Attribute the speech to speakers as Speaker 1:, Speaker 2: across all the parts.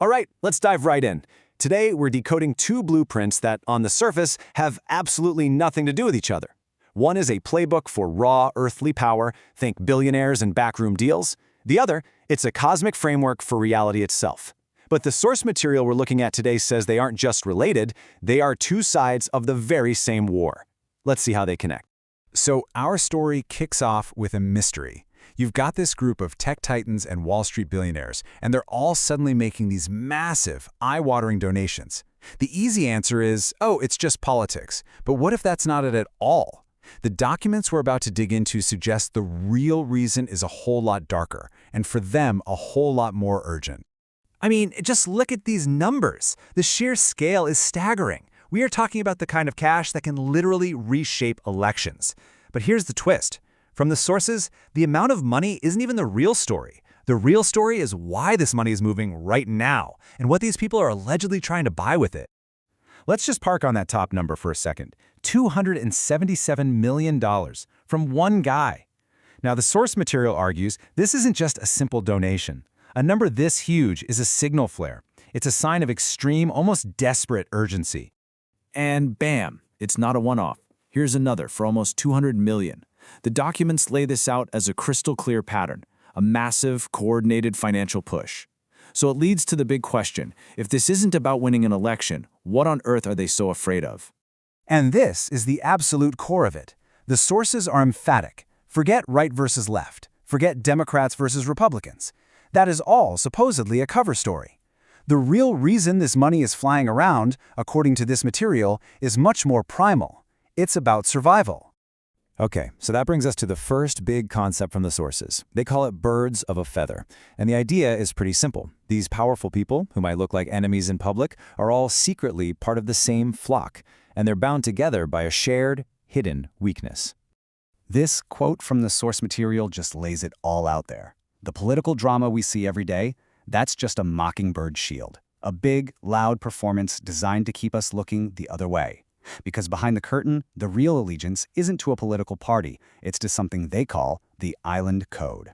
Speaker 1: All right, let's dive right in. Today, we're decoding two blueprints that, on the surface, have absolutely nothing to do with each other. One is a playbook for raw earthly power, think billionaires and backroom deals. The other, it's a cosmic framework for reality itself. But the source material we're looking at today says they aren't just related, they are two sides of the very same war. Let's see how they connect.
Speaker 2: So our story kicks off with a mystery. You've got this group of tech titans and Wall Street billionaires, and they're all suddenly making these massive, eye-watering donations. The easy answer is, oh, it's just politics. But what if that's not it at all? The documents we're about to dig into suggest the real reason is a whole lot darker, and for them, a whole lot more urgent.
Speaker 3: I mean, just look at these numbers. The sheer scale is staggering. We are talking about the kind of cash that can literally reshape elections. But here's the twist. From the sources, the amount of money isn't even the real story. The real story is why this money is moving right now, and what these people are allegedly trying to buy with it. Let's just park on that top number for a second. $277 million from one guy. Now, the source material argues this isn't just a simple donation. A number this huge is a signal flare. It's a sign of extreme, almost desperate urgency.
Speaker 4: And bam, it's not a one-off. Here's another for almost $200 million. The documents lay this out as a crystal clear pattern, a massive, coordinated financial push. So it leads to the big question. If this isn't about winning an election, what on earth are they so afraid of?
Speaker 3: And this is the absolute core of it. The sources are emphatic. Forget right versus left. Forget Democrats versus Republicans. That is all supposedly a cover story. The real reason this money is flying around, according to this material, is much more primal. It's about survival.
Speaker 1: Okay, so that brings us to the first big concept from the sources. They call it birds of a feather. And the idea is pretty simple. These powerful people, who might look like enemies in public, are all secretly part of the same flock, and they're bound together by a shared, hidden weakness.
Speaker 5: This quote from the source material just lays it all out there. The political drama we see every day, that's just a mockingbird shield. A big, loud performance designed to keep us looking the other way. Because behind the curtain, the real allegiance isn't to a political party, it's to something they call the Island Code.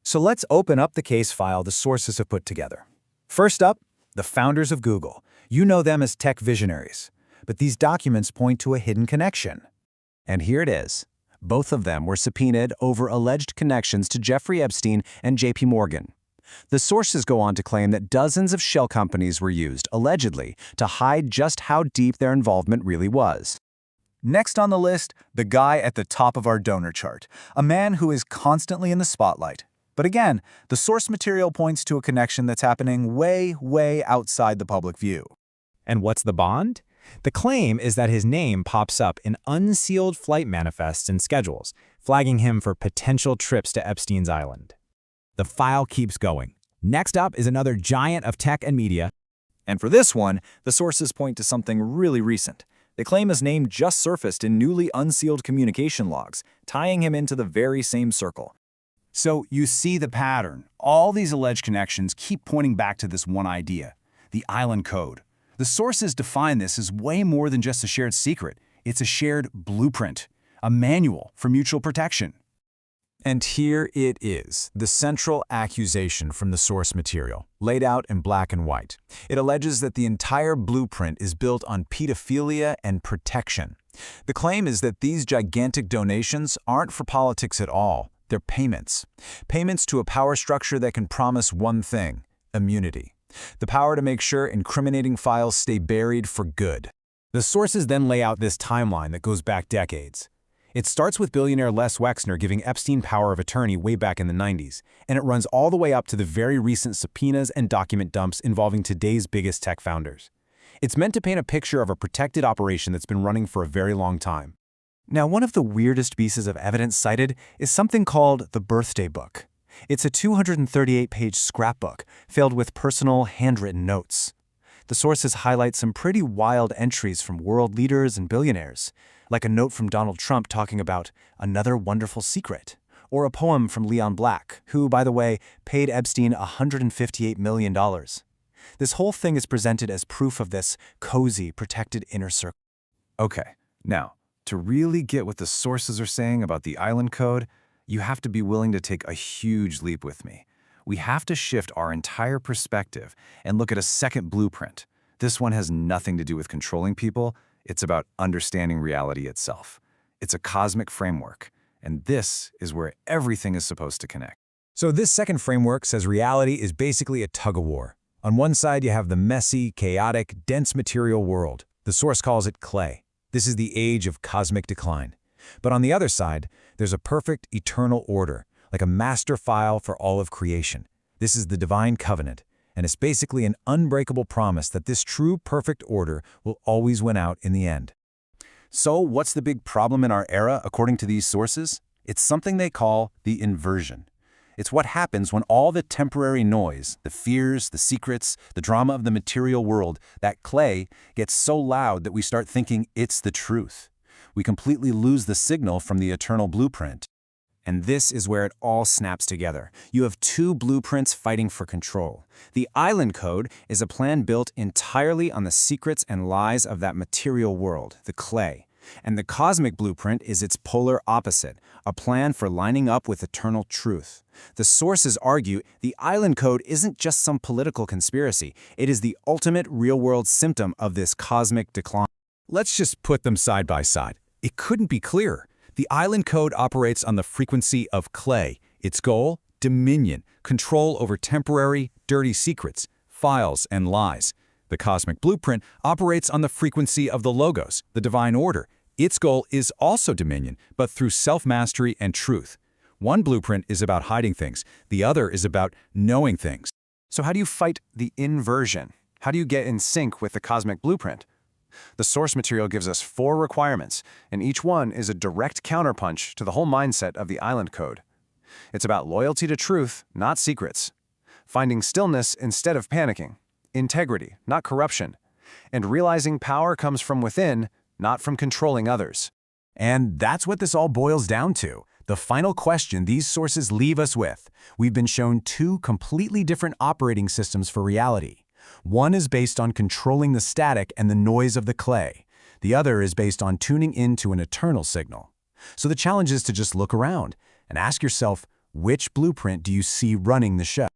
Speaker 3: So let's open up the case file the sources have put together. First up, the founders of Google. You know them as tech visionaries. But these documents point to a hidden connection.
Speaker 1: And here it is. Both of them were subpoenaed over alleged connections to Jeffrey Epstein and JP Morgan. The sources go on to claim that dozens of shell companies were used, allegedly, to hide just how deep their involvement really was.
Speaker 3: Next on the list, the guy at the top of our donor chart, a man who is constantly in the spotlight. But again, the source material points to a connection that's happening way, way outside the public view.
Speaker 2: And what's the bond? The claim is that his name pops up in unsealed flight manifests and schedules, flagging him for potential trips to Epstein's Island. The file keeps going. Next up is another giant of tech and media.
Speaker 3: And for this one, the sources point to something really recent. They claim his name just surfaced in newly unsealed communication logs, tying him into the very same circle. So you see the pattern. All these alleged connections keep pointing back to this one idea, the Island Code. The sources define this as way more than just a shared secret. It's a shared blueprint, a manual for mutual protection.
Speaker 2: And here it is, the central accusation from the source material, laid out in black and white. It alleges that the entire blueprint is built on pedophilia and protection. The claim is that these gigantic donations aren't for politics at all. They're payments. Payments to a power structure that can promise one thing: immunity. The power to make sure incriminating files stay buried for good. The sources then lay out this timeline that goes back decades. It starts with billionaire Les Wexner giving Epstein power of attorney way back in the 90s, and it runs all the way up to the very recent subpoenas and document dumps involving today's biggest tech founders. It's meant to paint a picture of a protected operation that's been running for a very long time.
Speaker 3: Now, one of the weirdest pieces of evidence cited is something called the Birthday Book. It's a 238-page scrapbook filled with personal, handwritten notes. The sources highlight some pretty wild entries from world leaders and billionaires, like a note from Donald Trump talking about another wonderful secret, or a poem from Leon Black, who, by the way, paid Epstein $158 million. This whole thing is presented as proof of this cozy, protected inner circle. Okay, now, to really get what the sources are saying about the Island Code, you have to be willing to take a huge leap with me. we have to shift our entire perspective and look at a second blueprint. This one has nothing to do with controlling people. It's about understanding reality itself. It's a cosmic framework, and this is where everything is supposed to connect.
Speaker 2: So this second framework says reality is basically a tug-of-war. On one side, you have the messy, chaotic, dense material world. The source calls it clay. This is the age of cosmic decline. But on the other side, there's a perfect, eternal order, like a master file for all of creation. This is the divine covenant, and it's basically an unbreakable promise that this true, perfect order will always win out in the end.
Speaker 3: So what's the big problem in our era, according to these sources? It's something they call the inversion. It's what happens when all the temporary noise, the fears, the secrets, the drama of the material world, that clay, gets so loud that we start thinking it's the truth. We completely lose the signal from the eternal blueprint.
Speaker 1: And this is where it all snaps together. You have two blueprints fighting for control. The Island Code is a plan built entirely on the secrets and lies of that material world, the clay. And the Cosmic Blueprint is its polar opposite, a plan for lining up with eternal truth. The sources argue the Island Code isn't just some political conspiracy. It is the ultimate real-world symptom of this cosmic decline.
Speaker 3: Let's just put them side by side. It couldn't be clearer. The Island Code operates on the frequency of clay. Its goal? Dominion, control over temporary, dirty secrets, files, and lies. The Cosmic Blueprint operates on the frequency of the Logos, the divine order. Its goal is also dominion, but through self-mastery and truth. One blueprint is about hiding things. The other is about knowing things. So how do you fight the inversion? How do you get in sync with the Cosmic Blueprint? The source material gives us 4 requirements, and each one is a direct counterpunch to the whole mindset of the Island Code. It's about loyalty to truth, not secrets. Finding stillness instead of panicking. Integrity, not corruption. And realizing power comes from within, not from controlling others. And that's what this all boils down to. The final question these sources leave us with. We've been shown 2 completely different operating systems for reality. One is based on controlling the static and the noise of the clay. The other is based on tuning into an eternal signal. So the challenge is to just look around and ask yourself, which blueprint do you see running the show?